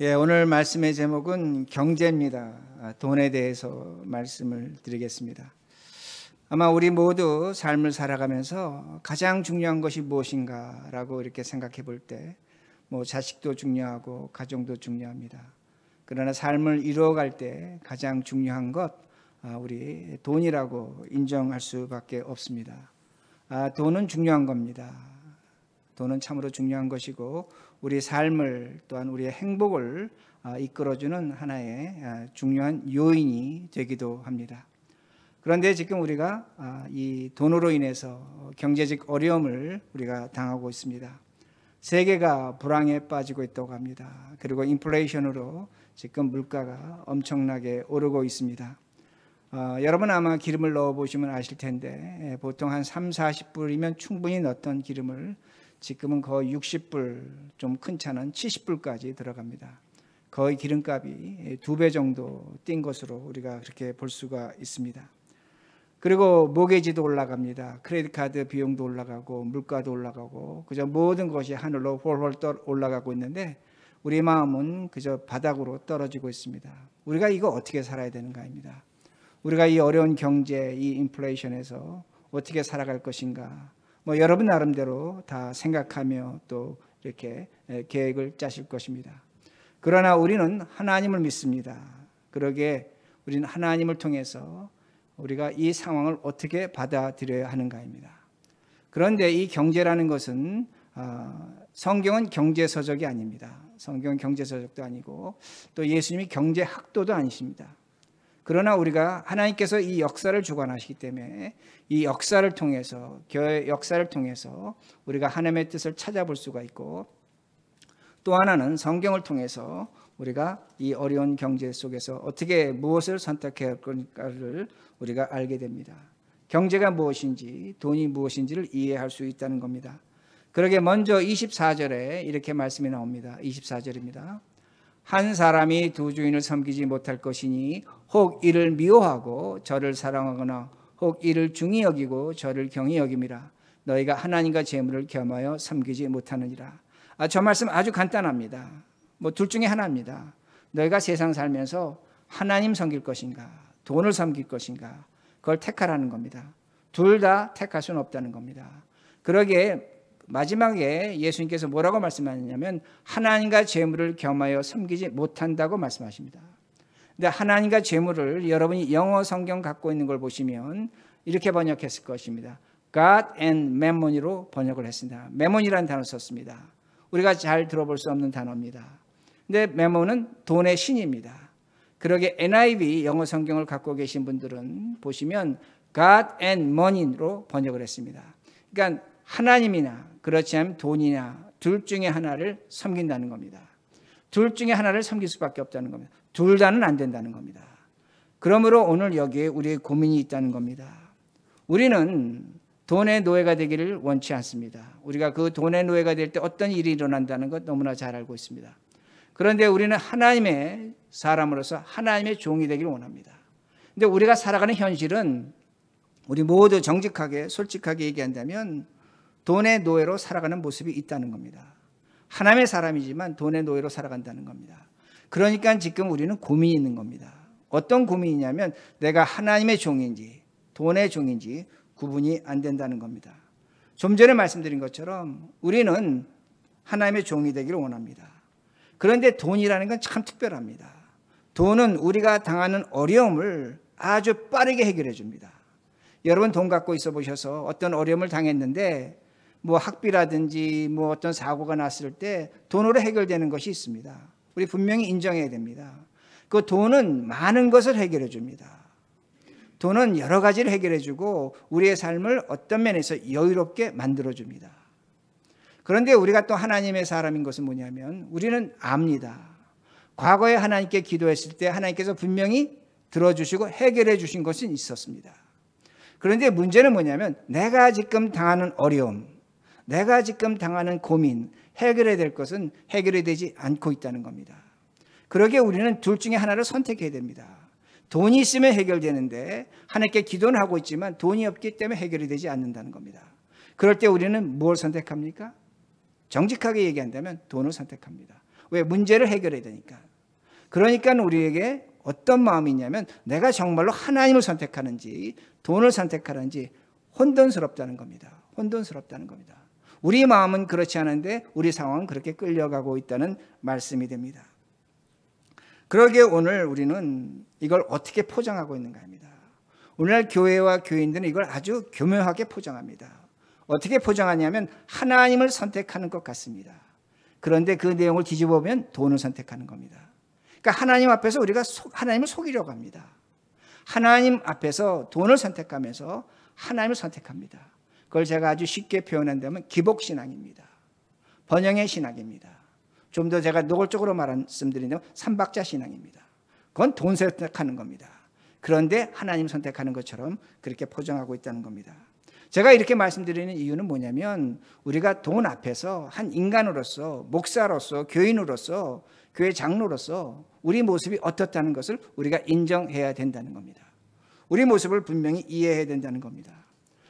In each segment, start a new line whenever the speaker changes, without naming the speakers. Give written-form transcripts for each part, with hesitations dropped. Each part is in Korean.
오늘 말씀의 제목은 경제입니다. 돈에 대해서 말씀을 드리겠습니다. 아마 우리 모두 삶을 살아가면서 가장 중요한 것이 무엇인가라고 이렇게 생각해 볼 때 자식도 중요하고 가정도 중요합니다. 그러나 삶을 이루어갈 때 가장 중요한 것 우리 돈이라고 인정할 수밖에 없습니다. 돈은 중요한 겁니다. 돈은 참으로 중요한 것이고 우리 삶을 또한 우리의 행복을 이끌어주는 하나의 중요한 요인이 되기도 합니다. 그런데 지금 우리가 이 돈으로 인해서 경제적 어려움을 우리가 당하고 있습니다. 세계가 불황에 빠지고 있다고 합니다. 그리고 인플레이션으로 지금 물가가 엄청나게 오르고 있습니다. 여러분 아마 기름을 넣어보시면 아실 텐데 보통 한 30-40불이면 충분히 넣었던 기름을 지금은 거의 60불, 좀 큰 차는 70불까지 들어갑니다. 거의 기름값이 2배 정도 뛴 것으로 우리가 그렇게 볼 수가 있습니다. 그리고 모기지도 올라갑니다. 크레딧 카드 비용도 올라가고 물가도 올라가고 그저 모든 것이 하늘로 홀홀 올라가고 있는데 우리 마음은 그저 바닥으로 떨어지고 있습니다. 우리가 이거 어떻게 살아야 되는가입니다. 우리가 이 어려운 경제, 이 인플레이션에서 어떻게 살아갈 것인가. 여러분 나름대로 다 생각하며 또 이렇게 계획을 짜실 것입니다. 그러나 우리는 하나님을 믿습니다. 그러기에 우리는 하나님을 통해서 우리가 이 상황을 어떻게 받아들여야 하는가입니다. 그런데 이 경제라는 것은 성경은 경제서적이 아닙니다. 성경은 경제서적도 아니고 또 예수님이 경제학도도 아니십니다. 그러나 우리가 하나님께서 이 역사를 주관하시기 때문에 이 역사를 통해서 교회 역사를 통해서 우리가 하나님의 뜻을 찾아볼 수가 있고 또 하나는 성경을 통해서 우리가 이 어려운 경제 속에서 어떻게 무엇을 선택해야 할 건가를 우리가 알게 됩니다. 경제가 무엇인지 돈이 무엇인지를 이해할 수 있다는 겁니다. 그러게 먼저 24절에 이렇게 말씀이 나옵니다. 24절입니다. 한 사람이 두 주인을 섬기지 못할 것이니 혹 이를 미워하고 저를 사랑하거나 혹 이를 중히 여기고 저를 경히 여김이라. 너희가 하나님과 재물을 겸하여 섬기지 못하느니라. 저 말씀 아주 간단합니다. 둘 중에 하나입니다. 너희가 세상 살면서 하나님 섬길 것인가 돈을 섬길 것인가 그걸 택하라는 겁니다. 둘 다 택할 수는 없다는 겁니다. 그러기에 마지막에 예수님께서 뭐라고 말씀하셨냐면 하나님과 재물을 겸하여 섬기지 못한다고 말씀하십니다. 근데 하나님과 재물을 여러분이 영어 성경 갖고 있는 걸 보시면 이렇게 번역했을 것입니다. God and Mammon으로 번역을 했습니다. Mammon이라는 단어를 썼습니다. 우리가 잘 들어볼 수 없는 단어입니다. 근데 Mammon은 돈의 신입니다. 그러게 NIV 영어 성경을 갖고 계신 분들은 보시면 God and Money로 번역을 했습니다. 그러니까 하나님이나 그렇지 않으면 돈이나 둘 중에 하나를 섬긴다는 겁니다. 둘 중에 하나를 섬길 수밖에 없다는 겁니다. 둘 다는 안 된다는 겁니다. 그러므로 오늘 여기에 우리의 고민이 있다는 겁니다. 우리는 돈의 노예가 되기를 원치 않습니다. 우리가 그 돈의 노예가 될 때 어떤 일이 일어난다는 것 너무나 잘 알고 있습니다. 그런데 우리는 하나님의 사람으로서 하나님의 종이 되기를 원합니다. 그런데 우리가 살아가는 현실은 우리 모두 정직하게 솔직하게 얘기한다면 돈의 노예로 살아가는 모습이 있다는 겁니다. 하나님의 사람이지만 돈의 노예로 살아간다는 겁니다. 그러니까 지금 우리는 고민이 있는 겁니다. 어떤 고민이냐면 내가 하나님의 종인지 돈의 종인지 구분이 안 된다는 겁니다. 좀 전에 말씀드린 것처럼 우리는 하나님의 종이 되기를 원합니다. 그런데 돈이라는 건 참 특별합니다. 돈은 우리가 당하는 어려움을 아주 빠르게 해결해 줍니다. 여러분 돈 갖고 있어 보셔서 어떤 어려움을 당했는데 학비라든지 어떤 사고가 났을 때 돈으로 해결되는 것이 있습니다. 우리 분명히 인정해야 됩니다. 그 돈은 많은 것을 해결해 줍니다. 돈은 여러 가지를 해결해 주고 우리의 삶을 어떤 면에서 여유롭게 만들어 줍니다. 그런데 우리가 또 하나님의 사람인 것은 뭐냐면 우리는 압니다. 과거에 하나님께 기도했을 때 하나님께서 분명히 들어주시고 해결해 주신 것은 있었습니다. 그런데 문제는 뭐냐면 내가 지금 당하는 어려움, 내가 지금 당하는 고민, 해결해야 될 것은 해결이 되지 않고 있다는 겁니다. 그러기에 우리는 둘 중에 하나를 선택해야 됩니다. 돈이 있으면 해결되는데 하나님께 기도는 하고 있지만 돈이 없기 때문에 해결이 되지 않는다는 겁니다. 그럴 때 우리는 무엇을 선택합니까? 정직하게 얘기한다면 돈을 선택합니다. 왜? 문제를 해결해야 되니까. 그러니까 우리에게 어떤 마음이 있냐면 내가 정말로 하나님을 선택하는지 돈을 선택하는지 혼돈스럽다는 겁니다. 혼돈스럽다는 겁니다. 우리 마음은 그렇지 않은데 우리 상황은 그렇게 끌려가고 있다는 말씀이 됩니다. 그러기에 오늘 우리는 이걸 어떻게 포장하고 있는가 합니다. 오늘날 교회와 교인들은 이걸 아주 교묘하게 포장합니다. 어떻게 포장하냐면 하나님을 선택하는 것 같습니다. 그런데 그 내용을 뒤집어 보면 돈을 선택하는 겁니다. 그러니까 하나님 앞에서 우리가 하나님을 속이려고 합니다. 하나님 앞에서 돈을 선택하면서 하나님을 선택합니다. 그걸 제가 아주 쉽게 표현한다면 기복신앙입니다. 번영의 신앙입니다. 좀 더 제가 노골적으로 말씀드리면 삼박자 신앙입니다. 그건 돈 선택하는 겁니다. 그런데 하나님 선택하는 것처럼 그렇게 포장하고 있다는 겁니다. 제가 이렇게 말씀드리는 이유는 뭐냐면 우리가 돈 앞에서 한 인간으로서 목사로서 교인으로서 교회 장로로서 우리 모습이 어떻다는 것을 우리가 인정해야 된다는 겁니다. 우리 모습을 분명히 이해해야 된다는 겁니다.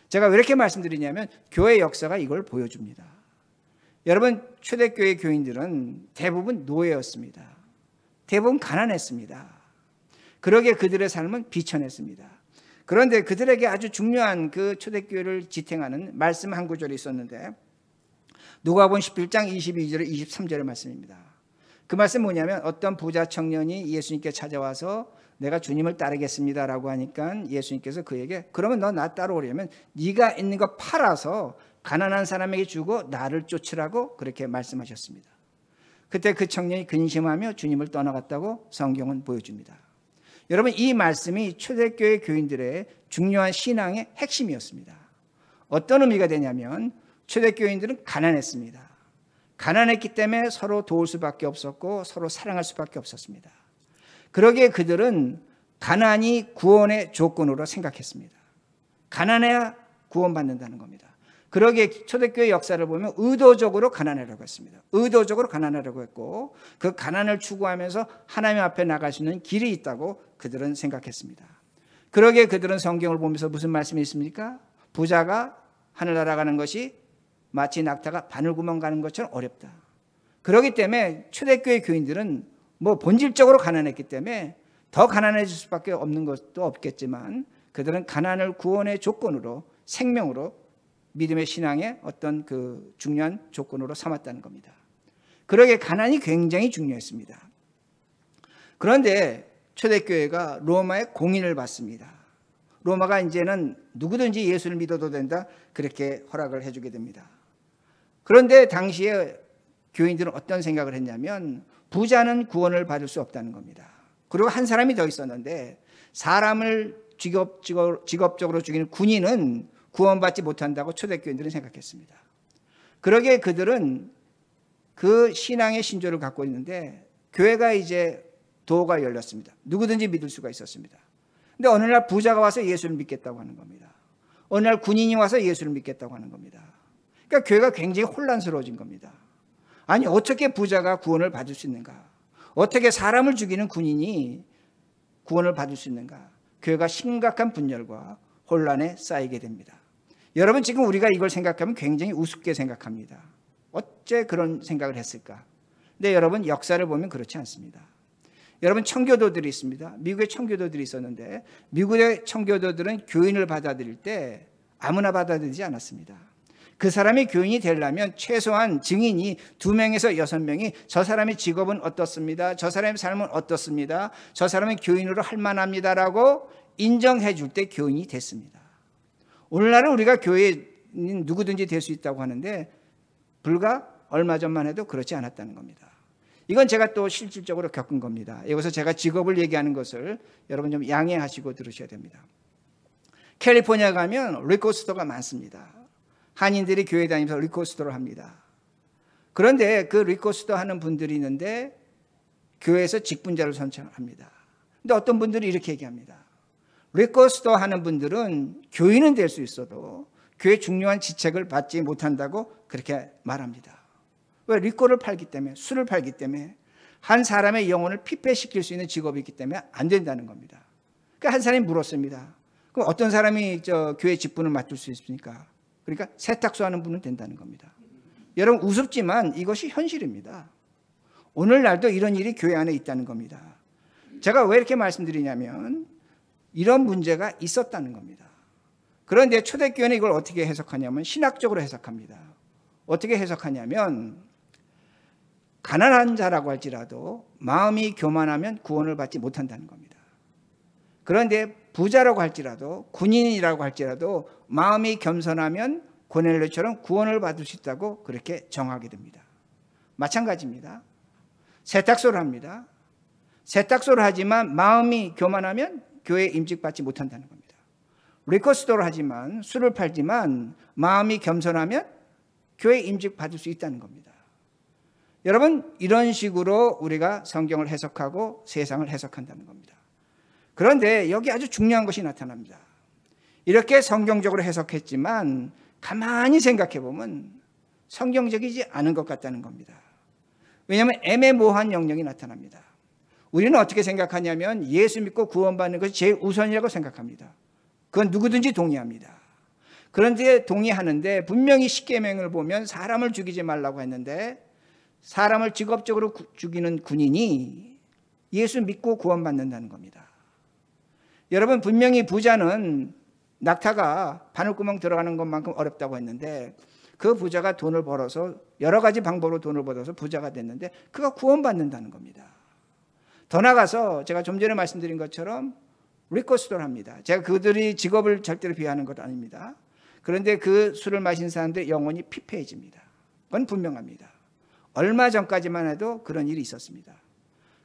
제가 왜 이렇게 말씀드리냐면 교회 역사가 이걸 보여줍니다. 여러분 초대교회 교인들은 대부분 노예였습니다. 대부분 가난했습니다. 그러기에 그들의 삶은 비천했습니다. 그런데 그들에게 아주 중요한 그 초대교회를 지탱하는 말씀 한 구절이 있었는데 누가복음 11장 22절 23절의 말씀입니다. 그 말씀 뭐냐면 어떤 부자 청년이 예수님께 찾아와서 내가 주님을 따르겠습니다라고 하니까 예수님께서 그에게 그러면 너 나 따라오려면 네가 있는 거 팔아서 가난한 사람에게 주고 나를 쫓으라고 그렇게 말씀하셨습니다. 그때 그 청년이 근심하며 주님을 떠나갔다고 성경은 보여줍니다. 여러분 이 말씀이 초대교회 교인들의 중요한 신앙의 핵심이었습니다. 어떤 의미가 되냐면 초대교인들은 가난했습니다. 가난했기 때문에 서로 도울 수밖에 없었고 서로 사랑할 수밖에 없었습니다. 그러기에 그들은 가난이 구원의 조건으로 생각했습니다. 가난해야 구원받는다는 겁니다. 그러기에 초대교회 역사를 보면 의도적으로 가난하려고 했습니다. 의도적으로 가난하려고 했고 그 가난을 추구하면서 하나님 앞에 나갈 수 있는 길이 있다고 그들은 생각했습니다. 그러기에 그들은 성경을 보면서 무슨 말씀이 있습니까? 부자가 하늘나라 가는 것이 마치 낙타가 바늘구멍 가는 것처럼 어렵다. 그렇기 때문에 초대교회 교인들은 본질적으로 가난했기 때문에 더 가난해질 수밖에 없는 것도 없겠지만 그들은 가난을 구원의 조건으로 생명으로 믿음의 신앙의 어떤 그 중요한 조건으로 삼았다는 겁니다. 그러기에 가난이 굉장히 중요했습니다. 그런데 초대교회가 로마의 공인을 받습니다. 로마가 이제는 누구든지 예수를 믿어도 된다 그렇게 허락을 해주게 됩니다. 그런데 당시에 교인들은 어떤 생각을 했냐면 부자는 구원을 받을 수 없다는 겁니다. 그리고 한 사람이 더 있었는데 사람을 직업적으로 죽이는 군인은 구원받지 못한다고 초대교인들은 생각했습니다. 그러기에 그들은 그 신앙의 신조를 갖고 있는데 교회가 이제 도가 열렸습니다. 누구든지 믿을 수가 있었습니다. 근데 어느 날 부자가 와서 예수를 믿겠다고 하는 겁니다. 어느 날 군인이 와서 예수를 믿겠다고 하는 겁니다. 그러니까 교회가 굉장히 혼란스러워진 겁니다. 아니 어떻게 부자가 구원을 받을 수 있는가? 어떻게 사람을 죽이는 군인이 구원을 받을 수 있는가? 교회가 심각한 분열과 혼란에 쌓이게 됩니다. 여러분 지금 우리가 이걸 생각하면 굉장히 우습게 생각합니다. 어째 그런 생각을 했을까? 근데 여러분 역사를 보면 그렇지 않습니다. 여러분 청교도들이 있습니다. 미국에 청교도들이 있었는데 미국의 청교도들은 교인을 받아들일 때 아무나 받아들이지 않았습니다. 그 사람이 교인이 되려면 최소한 증인이 2명에서 6명이 저 사람의 직업은 어떻습니다. 저 사람의 삶은 어떻습니다. 저 사람은 교인으로 할 만합니다라고 인정해 줄 때 교인이 됐습니다. 오늘날은 우리가 교인인 누구든지 될 수 있다고 하는데 불과 얼마 전만 해도 그렇지 않았다는 겁니다. 이건 제가 또 실질적으로 겪은 겁니다. 여기서 제가 직업을 얘기하는 것을 여러분 좀 양해하시고 들으셔야 됩니다. 캘리포니아 가면 리코스토어가 많습니다. 한인들이 교회 다니면서 리코스토어를 합니다. 그런데 그 리코스토어 하는 분들이 있는데 교회에서 직분자를 선정합니다. 근데 어떤 분들이 이렇게 얘기합니다. 리코스토어 하는 분들은 교인은 될 수 있어도 교회 중요한 지책을 받지 못한다고 그렇게 말합니다. 왜? 리코를 팔기 때문에, 술을 팔기 때문에 한 사람의 영혼을 피폐시킬 수 있는 직업이기 때문에 안 된다는 겁니다. 그러니까 한 사람이 물었습니다. 그럼 어떤 사람이 교회 직분을 맡을 수 있습니까? 그러니까 세탁소 하는 분은 된다는 겁니다. 여러분 우습지만 이것이 현실입니다. 오늘날도 이런 일이 교회 안에 있다는 겁니다. 제가 왜 이렇게 말씀드리냐면 이런 문제가 있었다는 겁니다. 그런데 초대교회는 이걸 어떻게 해석하냐면 신학적으로 해석합니다. 어떻게 해석하냐면 가난한 자라고 할지라도 마음이 교만하면 구원을 받지 못한다는 겁니다. 그런데 부자라고 할지라도 군인이라고 할지라도 마음이 겸손하면 고넬료처럼 구원을 받을 수 있다고 그렇게 정하게 됩니다. 마찬가지입니다. 세탁소를 합니다. 세탁소를 하지만 마음이 교만하면 교회에 임직받지 못한다는 겁니다. 리코스토를 하지만 술을 팔지만 마음이 겸손하면 교회에 임직받을 수 있다는 겁니다. 여러분, 이런 식으로 우리가 성경을 해석하고 세상을 해석한다는 겁니다. 그런데 여기 아주 중요한 것이 나타납니다. 이렇게 성경적으로 해석했지만 가만히 생각해 보면 성경적이지 않은 것 같다는 겁니다. 왜냐하면 애매모호한 영역이 나타납니다. 우리는 어떻게 생각하냐면 예수 믿고 구원받는 것이 제일 우선이라고 생각합니다. 그건 누구든지 동의합니다. 그런데 동의하는데 분명히 십계명을 보면 사람을 죽이지 말라고 했는데 사람을 직업적으로 죽이는 군인이 예수 믿고 구원받는다는 겁니다. 여러분, 분명히 부자는 낙타가 바늘구멍 들어가는 것만큼 어렵다고 했는데 그 부자가 돈을 벌어서 여러 가지 방법으로 돈을 벌어서 부자가 됐는데 그가 구원받는다는 겁니다. 더 나아가서 제가 좀 전에 말씀드린 것처럼 리코스토를 합니다. 제가 그들이 직업을 절대로 비하하는 것 아닙니다. 그런데 그 술을 마신 사람들의 영혼이 피폐해집니다. 그건 분명합니다. 얼마 전까지만 해도 그런 일이 있었습니다.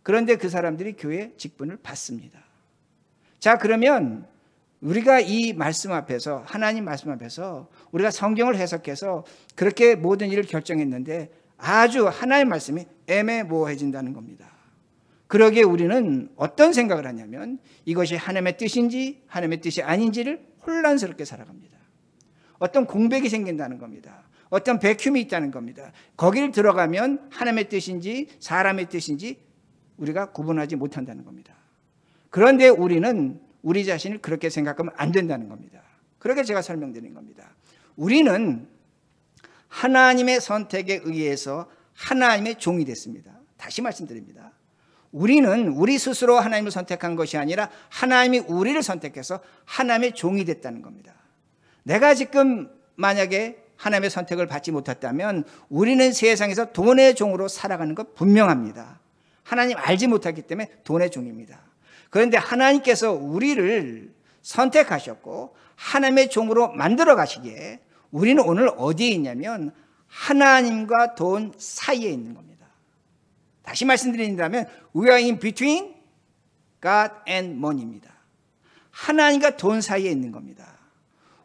그런데 그 사람들이 교회 직분을 받습니다. 자, 그러면 우리가 이 말씀 앞에서, 하나님 말씀 앞에서 우리가 성경을 해석해서 그렇게 모든 일을 결정했는데 아주 하나님 말씀이 애매모호해진다는 겁니다. 그러기에 우리는 어떤 생각을 하냐면 이것이 하나님의 뜻인지 하나님의 뜻이 아닌지를 혼란스럽게 살아갑니다. 어떤 공백이 생긴다는 겁니다. 어떤 베큐음이 있다는 겁니다. 거기를 들어가면 하나님의 뜻인지 사람의 뜻인지 우리가 구분하지 못한다는 겁니다. 그런데 우리는 우리 자신을 그렇게 생각하면 안 된다는 겁니다. 그렇게 제가 설명드린 겁니다. 우리는 하나님의 선택에 의해서 하나님의 종이 됐습니다. 다시 말씀드립니다. 우리는 우리 스스로 하나님을 선택한 것이 아니라 하나님이 우리를 선택해서 하나님의 종이 됐다는 겁니다. 내가 지금 만약에 하나님의 선택을 받지 못했다면 우리는 세상에서 돈의 종으로 살아가는 것 분명합니다. 하나님 알지 못하기 때문에 돈의 종입니다. 그런데 하나님께서 우리를 선택하셨고 하나님의 종으로 만들어 가시기에 우리는 오늘 어디에 있냐면 하나님과 돈 사이에 있는 겁니다. 다시 말씀드린다면 We are in between God and money입니다. 하나님과 돈 사이에 있는 겁니다.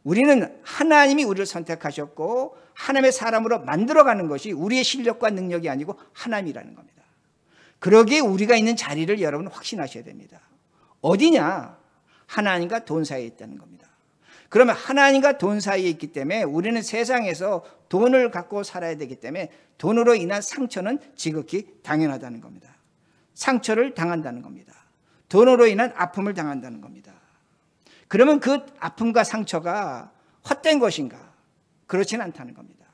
우리는 하나님이 우리를 선택하셨고 하나님의 사람으로 만들어가는 것이 우리의 실력과 능력이 아니고 하나님이라는 겁니다. 그러기에 우리가 있는 자리를 여러분 확신하셔야 됩니다. 어디냐? 하나님과 돈 사이에 있다는 겁니다. 그러면 하나님과 돈 사이에 있기 때문에 우리는 세상에서 돈을 갖고 살아야 되기 때문에 돈으로 인한 상처는 지극히 당연하다는 겁니다. 상처를 당한다는 겁니다. 돈으로 인한 아픔을 당한다는 겁니다. 그러면 그 아픔과 상처가 헛된 것인가? 그렇지는 않다는 겁니다.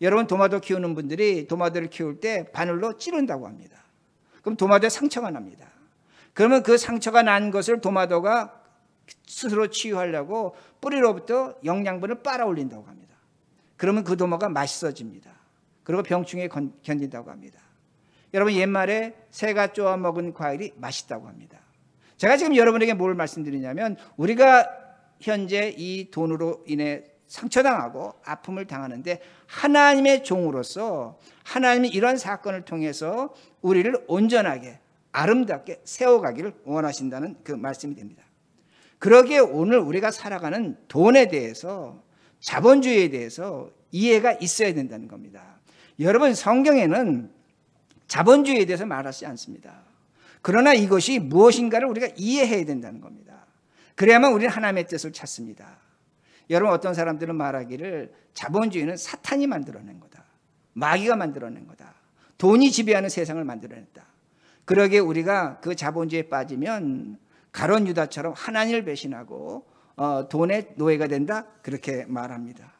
여러분, 도마도 키우는 분들이 도마도를 키울 때 바늘로 찌른다고 합니다. 그럼 도마도에 상처가 납니다. 그러면 그 상처가 난 것을 도마도가 스스로 치유하려고 뿌리로부터 영양분을 빨아올린다고 합니다. 그러면 그 도마가 맛있어집니다. 그리고 병충해에 견딘다고 합니다. 여러분, 옛말에 새가 쪼아 먹은 과일이 맛있다고 합니다. 제가 지금 여러분에게 뭘 말씀드리냐면 우리가 현재 이 돈으로 인해 상처당하고 아픔을 당하는데 하나님의 종으로서 하나님이 이런 사건을 통해서 우리를 온전하게 아름답게 세워가기를 원하신다는 그 말씀이 됩니다. 그러기에 오늘 우리가 살아가는 돈에 대해서 자본주의에 대해서 이해가 있어야 된다는 겁니다. 여러분, 성경에는 자본주의에 대해서 말하지 않습니다. 그러나 이것이 무엇인가를 우리가 이해해야 된다는 겁니다. 그래야만 우리는 하나님의 뜻을 찾습니다. 여러분, 어떤 사람들은 말하기를 자본주의는 사탄이 만들어낸 거다. 마귀가 만들어낸 거다. 돈이 지배하는 세상을 만들어냈다. 그러기에 우리가 그 자본주의에 빠지면 가룟 유다처럼 하나님을 배신하고 돈의 노예가 된다, 그렇게 말합니다.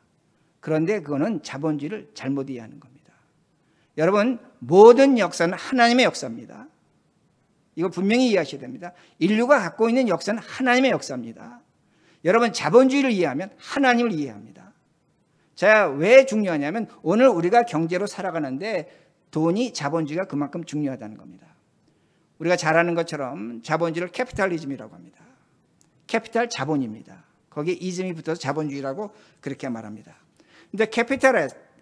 그런데 그거는 자본주의를 잘못 이해하는 겁니다. 여러분, 모든 역사는 하나님의 역사입니다. 이거 분명히 이해하셔야 됩니다. 인류가 갖고 있는 역사는 하나님의 역사입니다. 여러분, 자본주의를 이해하면 하나님을 이해합니다. 자, 왜 중요하냐면 오늘 우리가 경제로 살아가는데 돈이, 자본주의가 그만큼 중요하다는 겁니다. 우리가 잘 아는 것처럼 자본주의를 캐피탈리즘이라고 합니다. 캐피탈, 자본입니다. 거기에 이즘이 붙어서 자본주의라고 그렇게 말합니다. 근데 캐피탈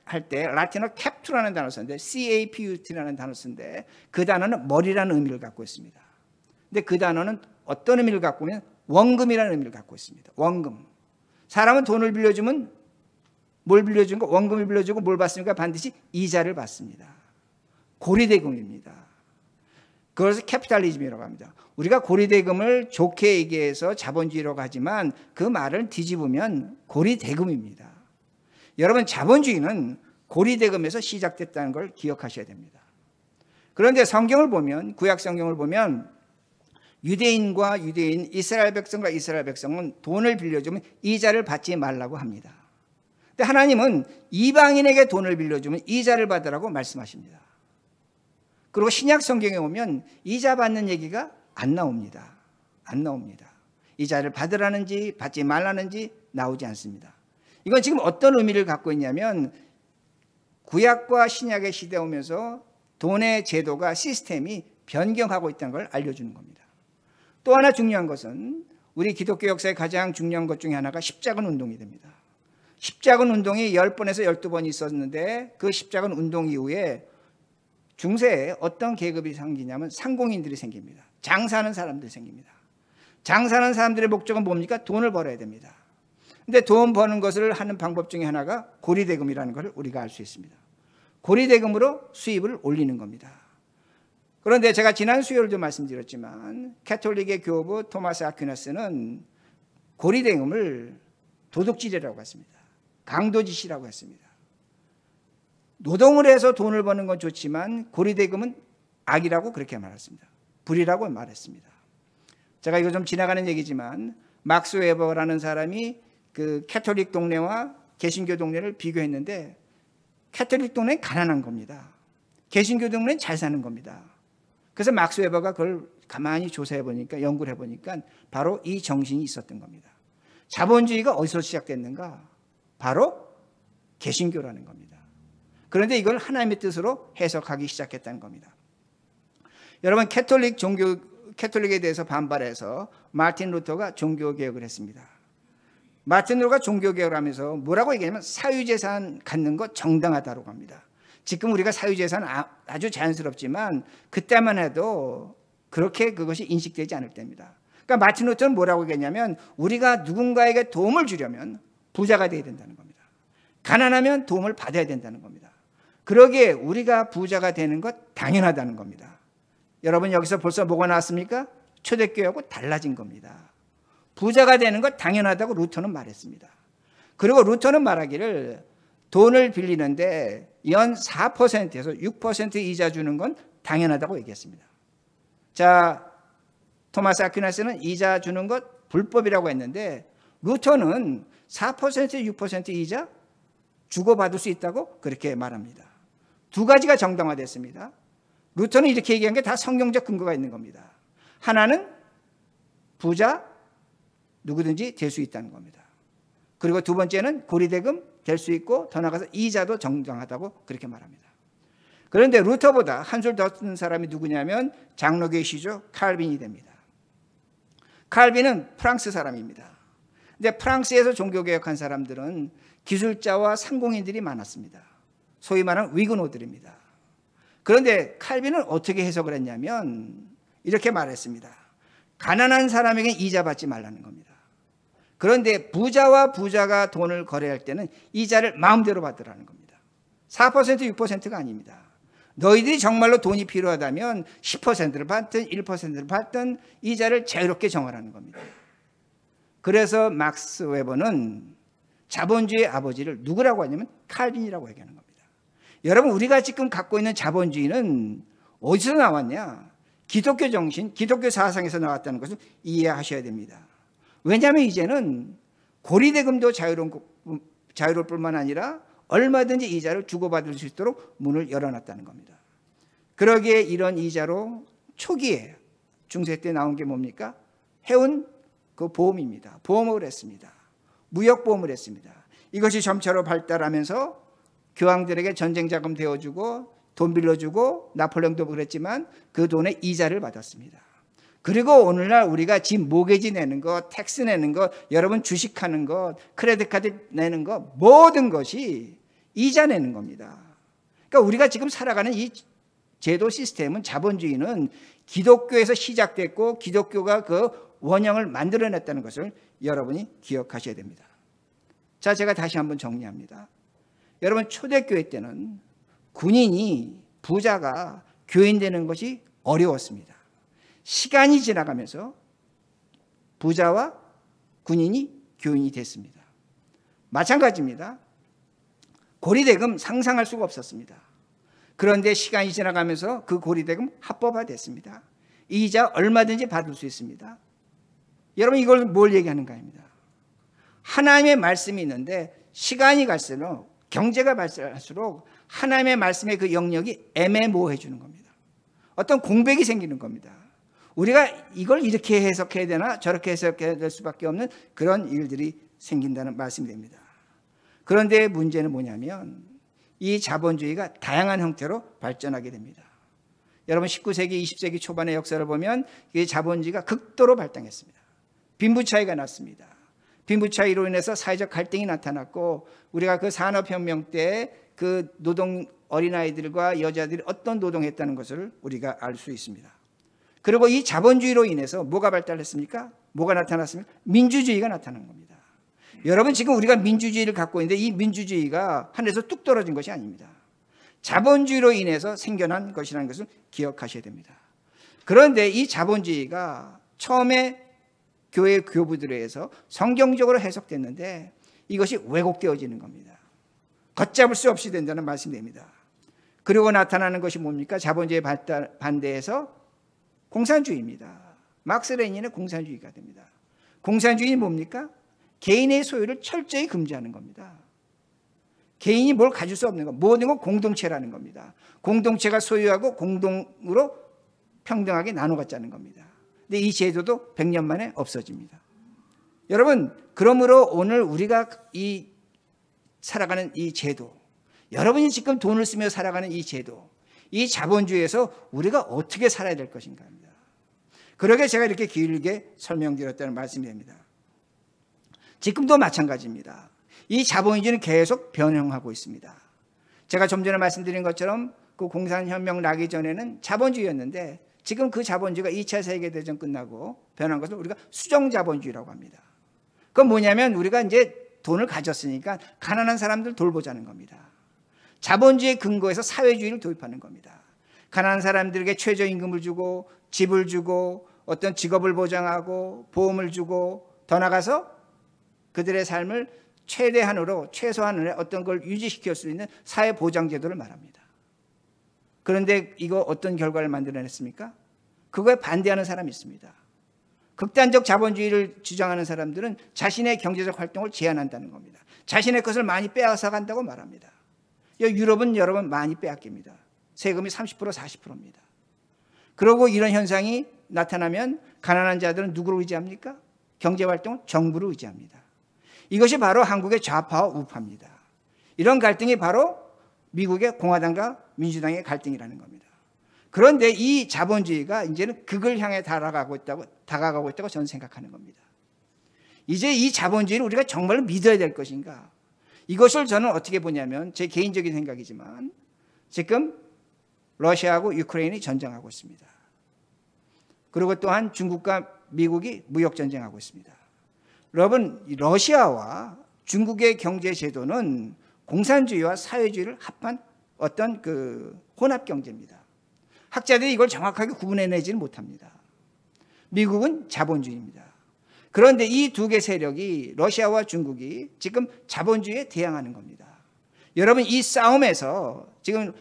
할 때 라틴어 캡투라는 단어를 쓰는데 CAPUT라는 단어를 쓰는데 그 단어는 머리라는 의미를 갖고 있습니다. 근데 그 단어는 어떤 의미를 갖고 있냐면 원금이라는 의미를 갖고 있습니다. 원금. 사람은 돈을 빌려주면 뭘 빌려준 거? 원금을 빌려주고 뭘 받습니까? 반드시 이자를 받습니다. 고리대금입니다. 그것을 캐피탈리즘이라고 합니다. 우리가 고리대금을 좋게 얘기해서 자본주의라고 하지만 그 말을 뒤집으면 고리대금입니다. 여러분, 자본주의는 고리대금에서 시작됐다는 걸 기억하셔야 됩니다. 그런데 성경을 보면, 구약 성경을 보면 유대인과 유대인, 이스라엘 백성과 이스라엘 백성은 돈을 빌려주면 이자를 받지 말라고 합니다. 근데 하나님은 이방인에게 돈을 빌려주면 이자를 받으라고 말씀하십니다. 그리고 신약 성경에 오면 이자 받는 얘기가 안 나옵니다. 안 나옵니다. 이자를 받으라는지 받지 말라는지 나오지 않습니다. 이건 지금 어떤 의미를 갖고 있냐면 구약과 신약의 시대에 오면서 돈의 제도가, 시스템이 변경하고 있다는 걸 알려주는 겁니다. 또 하나 중요한 것은 우리 기독교 역사의 가장 중요한 것 중에 하나가 십자군 운동이 됩니다. 십자군 운동이 10번에서 12번 있었는데 그 십자군 운동 이후에 중세에 어떤 계급이 생기냐면 상공인들이 생깁니다. 장사하는 사람들이 생깁니다. 장사하는 사람들의 목적은 뭡니까? 돈을 벌어야 됩니다. 근데 돈 버는 것을 하는 방법 중에 하나가 고리대금이라는 것을 우리가 알 수 있습니다. 고리대금으로 수입을 올리는 겁니다. 그런데 제가 지난 수요일도 말씀드렸지만 캐톨릭의 교부 토마스 아퀴나스는 고리대금을 도둑질이라고 했습니다. 강도짓이라고 했습니다. 노동을 해서 돈을 버는 건 좋지만 고리대금은 악이라고 그렇게 말했습니다. 불이라고 말했습니다. 제가 이거 좀 지나가는 얘기지만 막스 웨버라는 사람이 그 캐톨릭 동네와 개신교 동네를 비교했는데 캐톨릭 동네는 가난한 겁니다. 개신교 동네는 잘 사는 겁니다. 그래서 막스 웨버가 그걸 가만히 조사해 보니까, 연구를 해 보니까 바로 이 정신이 있었던 겁니다. 자본주의가 어디서 시작됐는가? 바로 개신교라는 겁니다. 그런데 이걸 하나님의 뜻으로 해석하기 시작했다는 겁니다. 여러분, 캐톨릭에 대해서 반발해서 마틴 루터가 종교개혁을 했습니다. 마틴 루터가 종교개혁을 하면서 뭐라고 얘기하냐면 사유재산 갖는 것 정당하다고 합니다. 지금 우리가 사유재산 아주 자연스럽지만 그때만 해도 그렇게 그것이 인식되지 않을 때입니다. 그러니까 마틴 루터는 뭐라고 얘기했냐면 우리가 누군가에게 도움을 주려면 부자가 돼야 된다는 겁니다. 가난하면 도움을 받아야 된다는 겁니다. 그러기에 우리가 부자가 되는 것 당연하다는 겁니다. 여러분, 여기서 벌써 뭐가 나왔습니까? 초대교회하고 달라진 겁니다. 부자가 되는 것 당연하다고 루터는 말했습니다. 그리고 루터는 말하기를 돈을 빌리는데 연 4%에서 6% 이자 주는 건 당연하다고 얘기했습니다. 자, 토마스 아퀴나스는 이자 주는 것 불법이라고 했는데 루터는 4% 6% 이자 주고받을 수 있다고 그렇게 말합니다. 두 가지가 정당화됐습니다. 루터는 이렇게 얘기한 게 다 성경적 근거가 있는 겁니다. 하나는 부자 누구든지 될 수 있다는 겁니다. 그리고 두 번째는 고리대금 될 수 있고 더 나아가서 이자도 정당하다고 그렇게 말합니다. 그런데 루터보다 한술 더 쓴 사람이 누구냐면 장로교의 시조 칼빈이 됩니다. 칼빈은 프랑스 사람입니다. 근데 프랑스에서 종교개혁한 사람들은 기술자와 상공인들이 많았습니다. 소위 말하는 위그노들입니다. 그런데 칼빈은 어떻게 해석을 했냐면 이렇게 말했습니다. 가난한 사람에게 이자 받지 말라는 겁니다. 그런데 부자와 부자가 돈을 거래할 때는 이자를 마음대로 받으라는 겁니다. 4% 6%가 아닙니다. 너희들이 정말로 돈이 필요하다면 10%를 받든 1%를 받든 이자를 자유롭게 정하라는 겁니다. 그래서 막스 웨버는 자본주의의 아버지를 누구라고 하냐면 칼빈이라고 얘기하는 겁니다. 여러분, 우리가 지금 갖고 있는 자본주의는 어디서 나왔냐? 기독교 정신, 기독교 사상에서 나왔다는 것을 이해하셔야 됩니다. 왜냐하면 이제는 고리대금도 자유로울 뿐만 아니라 얼마든지 이자를 주고받을 수 있도록 문을 열어놨다는 겁니다. 그러기에 이런 이자로 초기에 중세 때 나온 게 뭡니까? 해운 그 보험입니다. 보험을 했습니다. 무역보험을 했습니다. 이것이 점차로 발달하면서 교황들에게 전쟁 자금 대어주고 돈 빌려주고 나폴레옹도 그랬지만 그 돈의 이자를 받았습니다. 그리고 오늘날 우리가 집 모게지 내는 것, 텍스 내는 것, 여러분 주식하는 것, 크레딧 카드 내는 것, 모든 것이 이자 내는 겁니다. 그러니까 우리가 지금 살아가는 이 제도 시스템은, 자본주의는 기독교에서 시작됐고 기독교가 그 원형을 만들어냈다는 것을 여러분이 기억하셔야 됩니다. 자, 제가 다시 한번 정리합니다. 여러분, 초대교회 때는 군인이, 부자가 교인 되는 것이 어려웠습니다. 시간이 지나가면서 부자와 군인이 교인이 됐습니다. 마찬가지입니다. 고리대금 상상할 수가 없었습니다. 그런데 시간이 지나가면서 그 고리대금 합법화됐습니다. 이자 얼마든지 받을 수 있습니다. 여러분, 이걸 뭘 얘기하는가 합니다. 하나님의 말씀이 있는데 시간이 갈수록, 경제가 발달할수록 하나님의 말씀의 그 영역이 애매모호해지는 겁니다. 어떤 공백이 생기는 겁니다. 우리가 이걸 이렇게 해석해야 되나 저렇게 해석해야 될 수밖에 없는 그런 일들이 생긴다는 말씀이 됩니다. 그런데 문제는 뭐냐면 이 자본주의가 다양한 형태로 발전하게 됩니다. 여러분, 19세기, 20세기 초반의 역사를 보면 이 자본주의가 극도로 발달했습니다. 빈부차이가 났습니다. 빈부차이로 인해서 사회적 갈등이 나타났고, 우리가 그 산업혁명 때 그 노동, 어린아이들과 여자들이 어떤 노동했다는 것을 우리가 알 수 있습니다. 그리고 이 자본주의로 인해서 뭐가 발달했습니까? 뭐가 나타났습니까? 민주주의가 나타난 겁니다. 여러분, 지금 우리가 민주주의를 갖고 있는데 이 민주주의가 하늘에서 뚝 떨어진 것이 아닙니다. 자본주의로 인해서 생겨난 것이라는 것을 기억하셔야 됩니다. 그런데 이 자본주의가 처음에 교회 교부들에 의해서 성경적으로 해석됐는데 이것이 왜곡되어지는 겁니다. 걷잡을 수 없이 된다는 말씀이 됩니다. 그리고 나타나는 것이 뭡니까? 자본주의 반대해서 공산주의입니다. 막스 레닌의 공산주의가 됩니다. 공산주의는 뭡니까? 개인의 소유를 철저히 금지하는 겁니다. 개인이 뭘 가질 수 없는 것, 모든 건 공동체라는 겁니다. 공동체가 소유하고 공동으로 평등하게 나눠 갖자는 겁니다. 근데 이 제도도 100년 만에 없어집니다. 여러분, 그러므로 오늘 우리가 살아가는 이 제도, 여러분이 지금 돈을 쓰며 살아가는 이 제도, 이 자본주의에서 우리가 어떻게 살아야 될 것인가 합니다. 그러게 제가 이렇게 길게 설명드렸다는 말씀이 됩니다. 지금도 마찬가지입니다. 이 자본주의는 계속 변형하고 있습니다. 제가 좀 전에 말씀드린 것처럼 그 공산혁명 나기 전에는 자본주의였는데 지금 그 자본주의가 2차 세계대전 끝나고 변한 것을 우리가 수정자본주의라고 합니다. 그건 뭐냐면 우리가 이제 돈을 가졌으니까 가난한 사람들 돌보자는 겁니다. 자본주의 근거에서 사회주의를 도입하는 겁니다. 가난한 사람들에게 최저임금을 주고 집을 주고 어떤 직업을 보장하고 보험을 주고 더 나가서 그들의 삶을 최대한으로 최소한으로 어떤 걸 유지시킬 수 있는 사회보장제도를 말합니다. 그런데 이거 어떤 결과를 만들어냈습니까? 그거에 반대하는 사람이 있습니다. 극단적 자본주의를 주장하는 사람들은 자신의 경제적 활동을 제한한다는 겁니다. 자신의 것을 많이 빼앗아 간다고 말합니다. 유럽은 여러분 많이 빼앗깁니다. 세금이 30% 40%입니다. 그리고 이런 현상이 나타나면 가난한 자들은 누구를 의지합니까? 경제활동은 정부를 의지합니다. 이것이 바로 한국의 좌파와 우파입니다. 이런 갈등이 바로 미국의 공화당과 민주당의 갈등이라는 겁니다. 그런데 이 자본주의가 이제는 극을 향해 다가가고 있다고 저는 생각하는 겁니다. 이제 이 자본주의를 우리가 정말로 믿어야 될 것인가? 이것을 저는 어떻게 보냐면 제 개인적인 생각이지만 지금 러시아하고 유크레인이 전쟁하고 있습니다. 그리고 또한 중국과 미국이 무역 전쟁하고 있습니다. 여러분, 러시아와 중국의 경제 제도는 공산주의와 사회주의를 합한 어떤 그 혼합 경제입니다. 학자들이 이걸 정확하게 구분해내지는 못합니다. 미국은 자본주의입니다. 그런데 이 두 개 세력이, 러시아와 중국이 지금 자본주의에 대항하는 겁니다. 여러분, 이 싸움에서 지금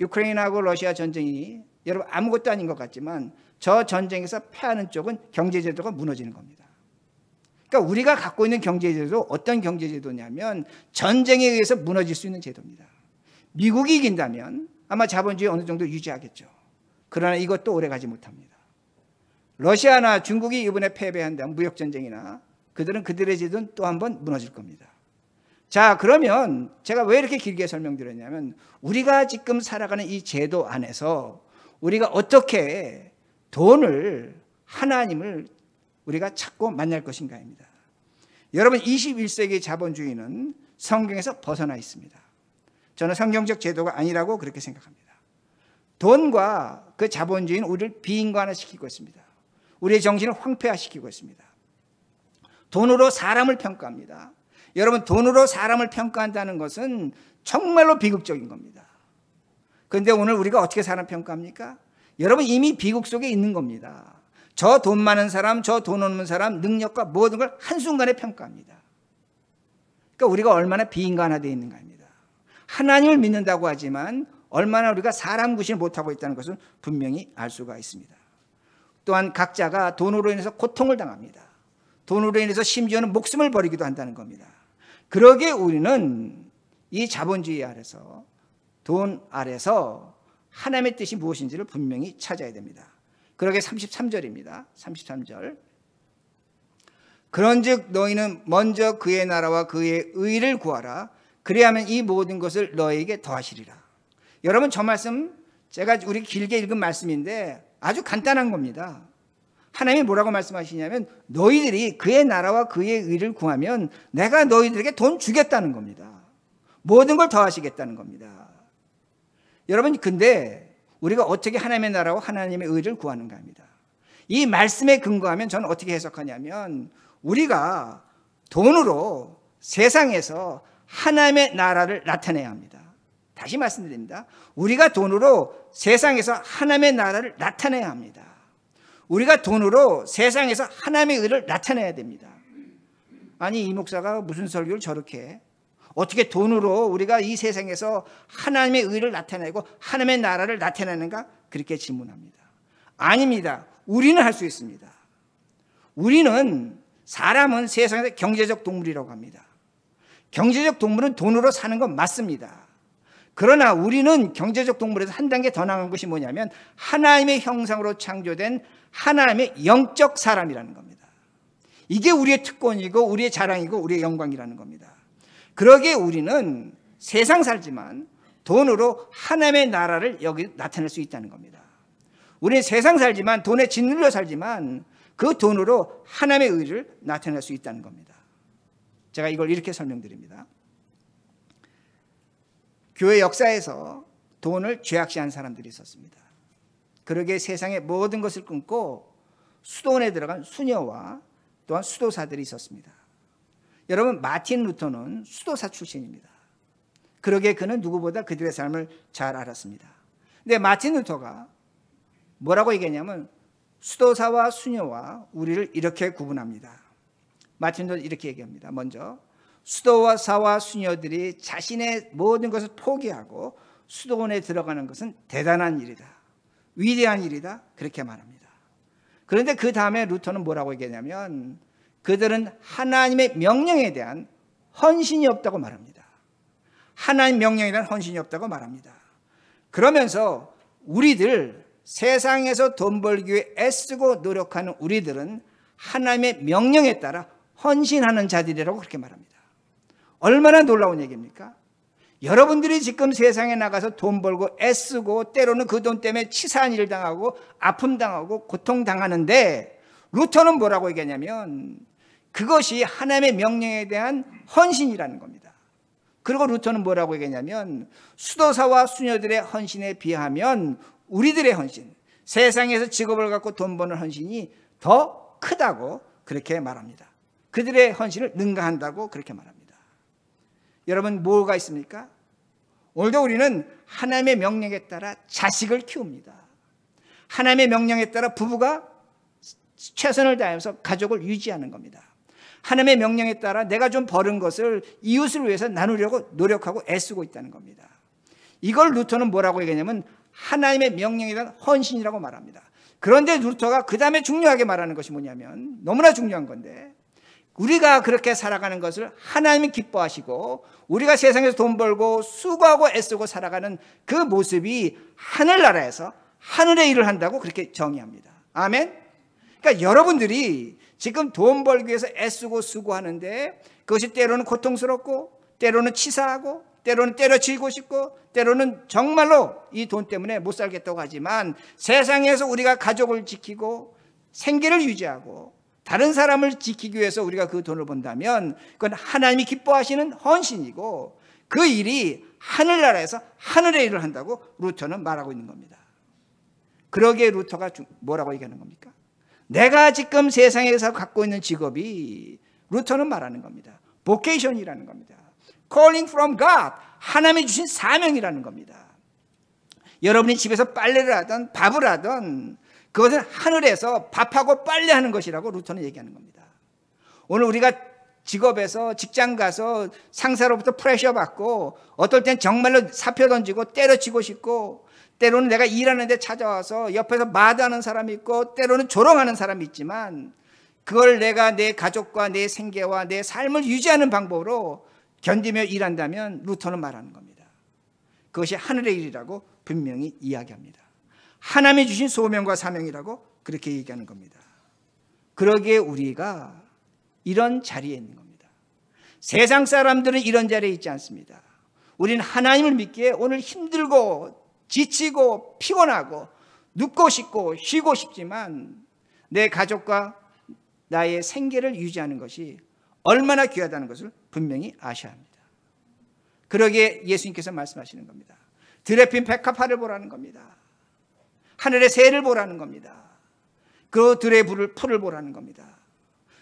유크레인하고 러시아 전쟁이 여러분 아무것도 아닌 것 같지만 저 전쟁에서 패하는 쪽은 경제제도가 무너지는 겁니다. 그러니까 우리가 갖고 있는 경제제도 어떤 경제제도냐면 전쟁에 의해서 무너질 수 있는 제도입니다. 미국이 이긴다면 아마 자본주의 어느 정도 유지하겠죠. 그러나 이것도 오래가지 못합니다. 러시아나 중국이 이번에 패배한다면 무역전쟁이나 그들은 그들의 제도는 또 한 번 무너질 겁니다. 자, 그러면 제가 왜 이렇게 길게 설명드렸냐면 우리가 지금 살아가는 이 제도 안에서 우리가 어떻게 돈을, 하나님을 우리가 찾고 만날 것인가입니다. 여러분, 21세기 자본주의는 성경에서 벗어나 있습니다. 저는 성경적 제도가 아니라고 그렇게 생각합니다. 돈과 그 자본주의는 우리를 비인간화시키고 있습니다. 우리의 정신을 황폐화시키고 있습니다. 돈으로 사람을 평가합니다. 여러분, 돈으로 사람을 평가한다는 것은 정말로 비극적인 겁니다. 그런데 오늘 우리가 어떻게 사람 평가합니까? 여러분, 이미 비극 속에 있는 겁니다. 저 돈 많은 사람, 저 돈 없는 사람, 능력과 모든 걸 한순간에 평가합니다. 그러니까 우리가 얼마나 비인간화되어 있는가입니다. 하나님을 믿는다고 하지만 얼마나 우리가 사람 구실을 못하고 있다는 것은 분명히 알 수가 있습니다. 또한 각자가 돈으로 인해서 고통을 당합니다. 돈으로 인해서 심지어는 목숨을 버리기도 한다는 겁니다. 그러기에 우리는 이 자본주의 아래서, 돈 아래서 하나님의 뜻이 무엇인지를 분명히 찾아야 됩니다. 그러게 33절입니다. 33절. 그런즉 너희는 먼저 그의 나라와 그의 의를 구하라. 그리하면 이 모든 것을 너희에게 더하시리라. 여러분, 저 말씀 제가 우리 길게 읽은 말씀인데 아주 간단한 겁니다. 하나님이 뭐라고 말씀하시냐면 너희들이 그의 나라와 그의 의를 구하면 내가 너희들에게 돈 주겠다는 겁니다. 모든 걸 더하시겠다는 겁니다. 여러분, 근데 우리가 어떻게 하나님의 나라와 하나님의 의를 구하는가 합니다. 이 말씀에 근거하면 저는 어떻게 해석하냐면 우리가 돈으로 세상에서 하나님의 나라를 나타내야 합니다. 다시 말씀드립니다. 우리가 돈으로 세상에서 하나님의 나라를 나타내야 합니다. 우리가 돈으로 세상에서 하나님의 의를 나타내야 됩니다. 아니, 이 목사가 무슨 설교를 저렇게 해? 어떻게 돈으로 우리가 이 세상에서 하나님의 의를 나타내고 하나님의 나라를 나타내는가? 그렇게 질문합니다. 아닙니다. 우리는 할 수 있습니다. 사람은 세상에서 경제적 동물이라고 합니다. 경제적 동물은 돈으로 사는 건 맞습니다. 그러나 우리는 경제적 동물에서 한 단계 더 나간 것이 뭐냐면 하나님의 형상으로 창조된 하나님의 영적 사람이라는 겁니다. 이게 우리의 특권이고 우리의 자랑이고 우리의 영광이라는 겁니다. 그러기에 우리는 세상 살지만 돈으로 하나님의 나라를 여기 나타낼 수 있다는 겁니다. 우리는 세상 살지만 돈에 짓눌려 살지만 그 돈으로 하나님의 의를 나타낼 수 있다는 겁니다. 제가 이걸 이렇게 설명드립니다. 교회 역사에서 돈을 죄악시한 사람들이 있었습니다. 그러기에 세상의 모든 것을 끊고 수도원에 들어간 수녀와 또한 수도사들이 있었습니다. 여러분, 마틴 루터는 수도사 출신입니다. 그러기에 그는 누구보다 그들의 삶을 잘 알았습니다. 근데 마틴 루터가 뭐라고 얘기했냐면 수도사와 수녀와 우리를 이렇게 구분합니다. 마틴 루터는 이렇게 얘기합니다. 먼저 수도사와 수녀들이 자신의 모든 것을 포기하고 수도원에 들어가는 것은 대단한 일이다. 위대한 일이다. 그렇게 말합니다. 그런데 그 다음에 루터는 뭐라고 얘기하냐면 그들은 하나님의 명령에 대한 헌신이 없다고 말합니다. 하나님 명령에 대한 헌신이 없다고 말합니다. 그러면서 우리들 세상에서 돈 벌기 위해 애쓰고 노력하는 우리들은 하나님의 명령에 따라 헌신하는 자들이라고 그렇게 말합니다. 얼마나 놀라운 얘기입니까? 여러분들이 지금 세상에 나가서 돈 벌고 애쓰고 때로는 그 돈 때문에 치사한 일 당하고 아픔 당하고 고통 당하는데 루터는 뭐라고 얘기하냐면 그것이 하나님의 명령에 대한 헌신이라는 겁니다. 그리고 루터는 뭐라고 얘기하냐면 수도사와 수녀들의 헌신에 비하면 우리들의 헌신, 세상에서 직업을 갖고 돈 버는 헌신이 더 크다고 그렇게 말합니다. 그들의 헌신을 능가한다고 그렇게 말합니다. 여러분, 뭐가 있습니까? 오늘도 우리는 하나님의 명령에 따라 자식을 키웁니다. 하나님의 명령에 따라 부부가 최선을 다하면서 가족을 유지하는 겁니다. 하나님의 명령에 따라 내가 좀 벌은 것을 이웃을 위해서 나누려고 노력하고 애쓰고 있다는 겁니다. 이걸 루터는 뭐라고 얘기하냐면 하나님의 명령에 대한 헌신이라고 말합니다. 그런데 루터가 그 다음에 중요하게 말하는 것이 뭐냐면 너무나 중요한 건데 우리가 그렇게 살아가는 것을 하나님이 기뻐하시고 우리가 세상에서 돈 벌고 수고하고 애쓰고 살아가는 그 모습이 하늘나라에서 하늘의 일을 한다고 그렇게 정의합니다. 아멘. 그러니까 여러분들이 지금 돈 벌기 위해서 애쓰고 수고하는데 그것이 때로는 고통스럽고 때로는 치사하고 때로는 때려치고 싶고 때로는 정말로 이 돈 때문에 못 살겠다고 하지만 세상에서 우리가 가족을 지키고 생계를 유지하고 다른 사람을 지키기 위해서 우리가 그 돈을 번다면 그건 하나님이 기뻐하시는 헌신이고 그 일이 하늘나라에서 하늘의 일을 한다고 루터는 말하고 있는 겁니다. 그러기에 루터가 뭐라고 얘기하는 겁니까? 내가 지금 세상에서 갖고 있는 직업이 루터는 말하는 겁니다. vocation이라는 겁니다. calling from God, 하나님이 주신 사명이라는 겁니다. 여러분이 집에서 빨래를 하든 밥을 하든 그것은 하늘에서 밥하고 빨래하는 것이라고 루터는 얘기하는 겁니다. 오늘 우리가 직업에서 직장 가서 상사로부터 프레셔 받고 어떨 땐 정말로 사표 던지고 때려치고 싶고 때로는 내가 일하는 데 찾아와서 옆에서 마다하는 사람이 있고 때로는 조롱하는 사람이 있지만 그걸 내가 내 가족과 내 생계와 내 삶을 유지하는 방법으로 견디며 일한다면 루터는 말하는 겁니다. 그것이 하늘의 일이라고 분명히 이야기합니다. 하나님이 주신 소명과 사명이라고 그렇게 얘기하는 겁니다. 그러기에 우리가 이런 자리에 있는 겁니다. 세상 사람들은 이런 자리에 있지 않습니다. 우리는 하나님을 믿기에 오늘 힘들고 지치고 피곤하고 눕고 싶고 쉬고 싶지만 내 가족과 나의 생계를 유지하는 것이 얼마나 귀하다는 것을 분명히 아셔야 합니다. 그러기에 예수님께서 말씀하시는 겁니다. 들에 핀 백합화를 보라는 겁니다. 하늘의 새를 보라는 겁니다. 그 들의 풀을 보라는 겁니다.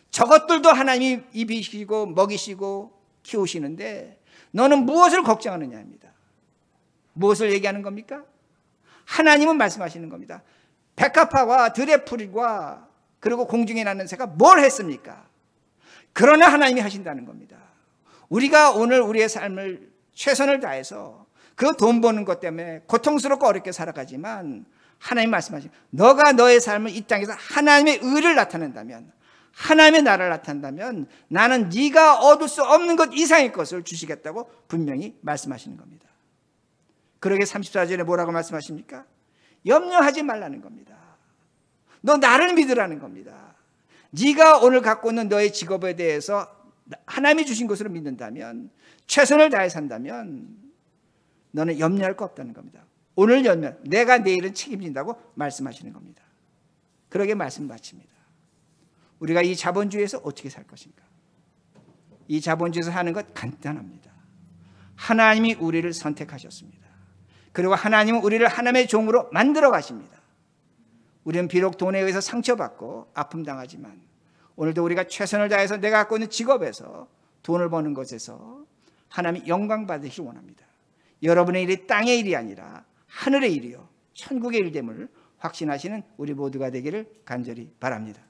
저것들도 하나님이 입히시고 먹이시고 키우시는데 너는 무엇을 걱정하느냐입니다. 무엇을 얘기하는 겁니까? 하나님은 말씀하시는 겁니다. 백합화와 들의 풀과 그리고 공중에 나는 새가 뭘 했습니까? 그러나 하나님이 하신다는 겁니다. 우리가 오늘 우리의 삶을 최선을 다해서 그 돈 버는 것 때문에 고통스럽고 어렵게 살아가지만 하나님 말씀하시는 너가 너의 삶을 이 땅에서 하나님의 의를 나타낸다면 하나님의 나라를 나타낸다면 나는 네가 얻을 수 없는 것 이상의 것을 주시겠다고 분명히 말씀하시는 겁니다. 그러게 34절에 뭐라고 말씀하십니까? 염려하지 말라는 겁니다. 너 나를 믿으라는 겁니다. 네가 오늘 갖고 있는 너의 직업에 대해서 하나님이 주신 것으로 믿는다면 최선을 다해 산다면 너는 염려할 거 없다는 겁니다. 오늘 염려, 내가 내일은 책임진다고 말씀하시는 겁니다. 그러게 말씀 마칩니다. 우리가 이 자본주의에서 어떻게 살 것인가? 이 자본주의에서 사는 것 간단합니다. 하나님이 우리를 선택하셨습니다. 그리고 하나님은 우리를 하나님의 종으로 만들어 가십니다. 우리는 비록 돈에 의해서 상처받고 아픔 당하지만 오늘도 우리가 최선을 다해서 내가 갖고 있는 직업에서 돈을 버는 것에서 하나님이 영광 받으시기 원합니다. 여러분의 일이 땅의 일이 아니라 하늘의 일이요 천국의 일됨을 확신하시는 우리 모두가 되기를 간절히 바랍니다.